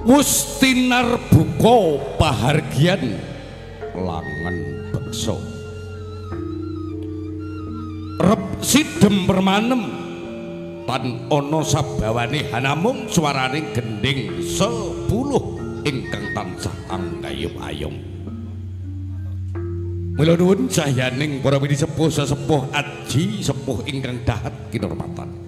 Wustinar buka pahargian langan beksa rep sidem permanem tan ana sabawane hanamung swaraning gending 10 ingkang tansah anggayum-ayum. Mila nuwun cahyaning para widi sepuh-sesepuh aji sepuh ingkang dahat kinurmatan.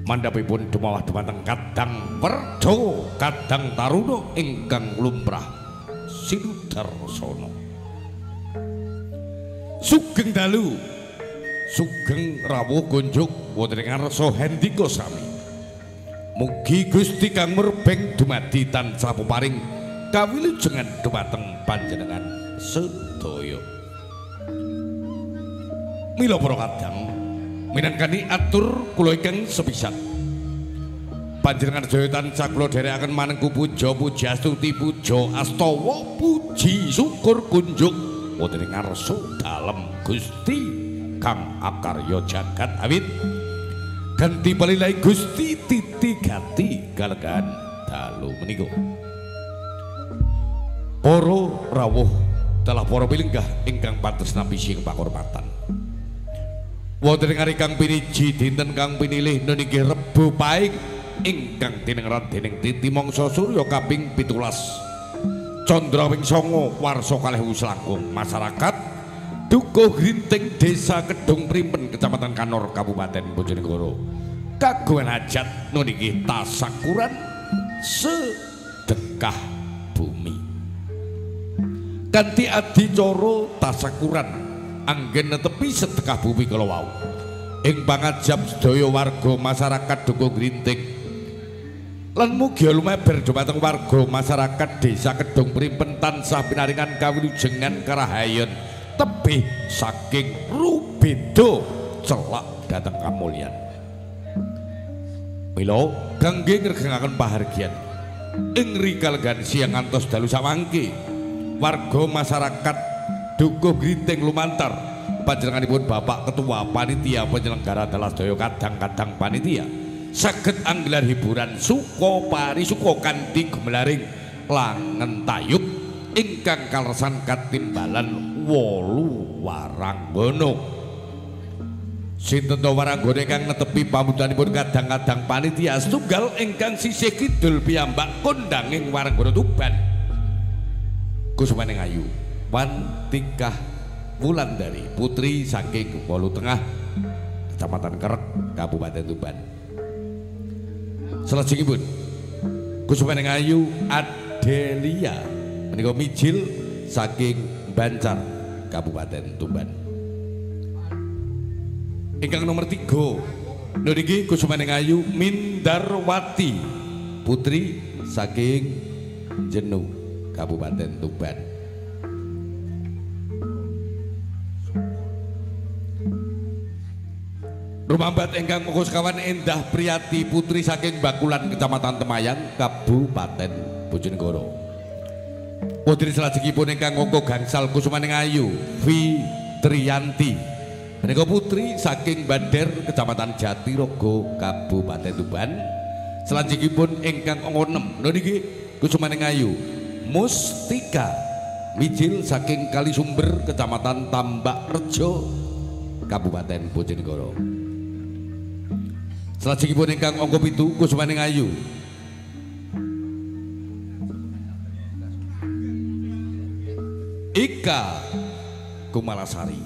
Mandhapipun dumawah dumateng Kadang Werda Kadang Taruna ingkang lumrah Sinudarsana. Sugeng dalu, sugeng rawuh kunjuk wonten ing ngarsa hendika sami. Mugi Gusti Kang Murbeng dumadi tansah peparing kawilujengan dumateng panjenengan sedaya. Mila para kadang minangkani atur kula ingkang sepisan. Panjenengan sedaya tansah kula dherekaken manengku puja pujastuti puja astawa puji syukur kunjuk wonten ing ngarsa dalem Gusti Kang akarya jagat awit ganti palilai Gusti titi gati kalegan dalu menika. Para rawuh telah para pilenggah ingkang pantes nampi sing pakurmatan. Wonten ing ari kang piniji dinten kang pinilih niki Rebo Pahing ingkang dinengeran dening Titi Mangsa Surya kaping 17 Candrawing 9 warsa kalih selangkung masyarakat Dukuh Grinting Desa Kedung Primpen Kecamatan Kanor Kabupaten Bojonegoro kagungan hajat niki tasakuran sedekah bumi kanthi adicara tasakuran anggen netepi sedekah bumi kala wau ing pangajap sedaya warga masyarakat Dukuh Grinting lan mugi lumeber dhumateng warga masyarakat Desa Kedung Primpen tansah pinaringan kawilujengan karahayon tebih saking rubeda celak dhateng kamulyan. Mila kangge ngregengaken pahargyan ing rikalegan siang ngantos dalu samangke warga masyarakat Dukuh Grinting lumantar panjenenganipun Bapak Ketua Panitia Penyelenggara dalah sedaya kadang-kadang panitia saged anggelar hiburan suka parisuka kanthi gemelaring langen tayub ingkang kaleresan katimbalan 8 waranggana. Sinten to waranggana ingkang netepi pamudanipun kadang-kadang panitia setunggal ingkang sisih kidul piyambak kondanging waranggana Tuban. Kusumaning ayu Wantikah Wulandari putri saking Wolu Tengah Kecamatan Kerek Kabupaten Tuban. Salajengipun Kusumaning ayu Adelia menika mijil saking Bancar Kabupaten Tuban. Ingkang nomor 3 niki Kusumaning ayu Mindarwati putri saking Jenu Kabupaten Tuban. Rumambat ingkang monggo sekawan Endah Priyati putri saking Bakulan Kecamatan Temayang Kabupaten Bojonegoro. Putri salajengipun ingkang monggo gangsal Kusumaning ayu Fitriyanti menika putri saking Bader Kecamatan Jatirogo Kabupaten Tuban. Salajengipun ingkang angka 6 niki Kusumaning ayu Mustika mijil saking Kalisumber Kecamatan Tambak Rejo Kabupaten Bojonegoro. Salajengipun ingkang angka 7 Kusumaning ayu Ika Kumalasari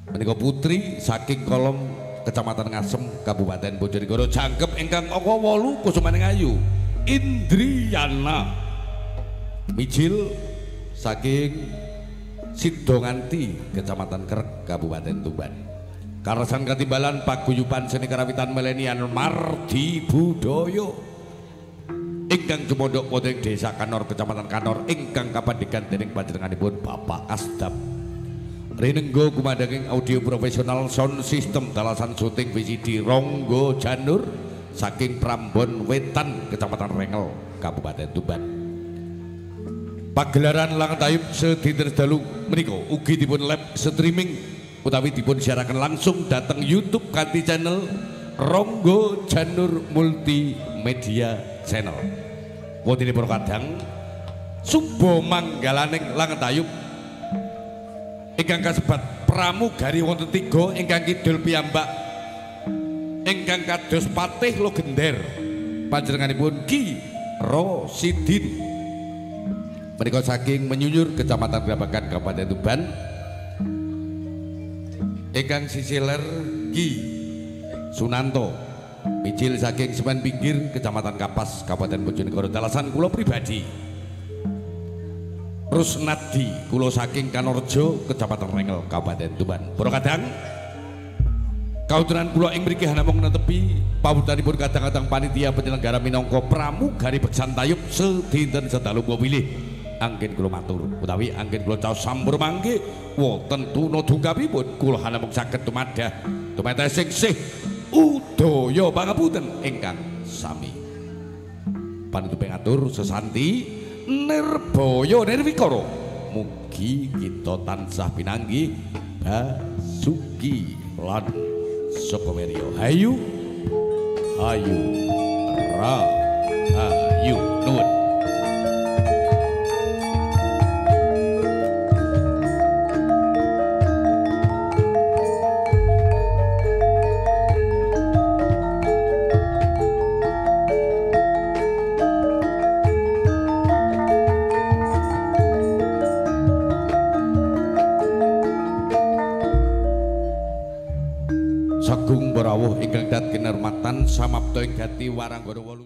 menika putri saking Kolom Kecamatan Ngasem Kabupaten Bojonegoro. Jangkep ingkang angka 8 Kusumaning ayu Indriyana mijil saking Sidonganti Kecamatan Kerek Kabupaten Tuban. Karasan katimbalan paguyuban seni karawitan milenial Mardi Budaya ingkang jumondhok wonten Desa Kanor Kecamatan Kanor ingkang kapandikan dening panjenenganipun Bapak Asdap rinengga kumandhanging audio profesional sound system dalasan syuting VCD Ronggo Janur saking Prambon Wetan Kecamatan Rengel Kabupaten Tuban. Pagelaran langan tayub sedinten dalu menika ugi dipun live streaming utawi dipun siaraken langsung dateng YouTube kanthi channel Ronggo Janur Multimedia Channel. wonten para kadang suba manggalaning Langetayub ingkang kasebat pramugari wonten 3 ingkang kidul piyambak ingkang kados patih Logender panjenenganipun Ki Rosidin menika saking Menyunyur Kecamatan Grabagan Kabupaten Tuban ingkang sisiler Ki Sunanto Mijil saking Semen Pinggir Kecamatan Kapas Kabupaten Bojonegoro dalasan kula pribadi Rusnadi kula saking Kanorjo Kecamatan Rengel Kabupaten Tuban para kadang kauturan kula ing mriki hanamung netepi pawutanipun kadang-kadang panitia penyelenggara minangka pramugari Beksantayub sedinten sedalu kula pilih anggen kula matur utawi anggen kula caos sampur mangke wonten tuna dungkapipun kula hanamung saged tumadah tumetes sing udaya pangapunten ingkang sami panutup ngatur sesanti nirbaya nirwikara mugi kita tansah pinanggih basuki lan Sokomerio hayu hayu rahayu nuwun Sagung Barawuh ingkang dat kinurmatan samapta ing gati Waranggara 8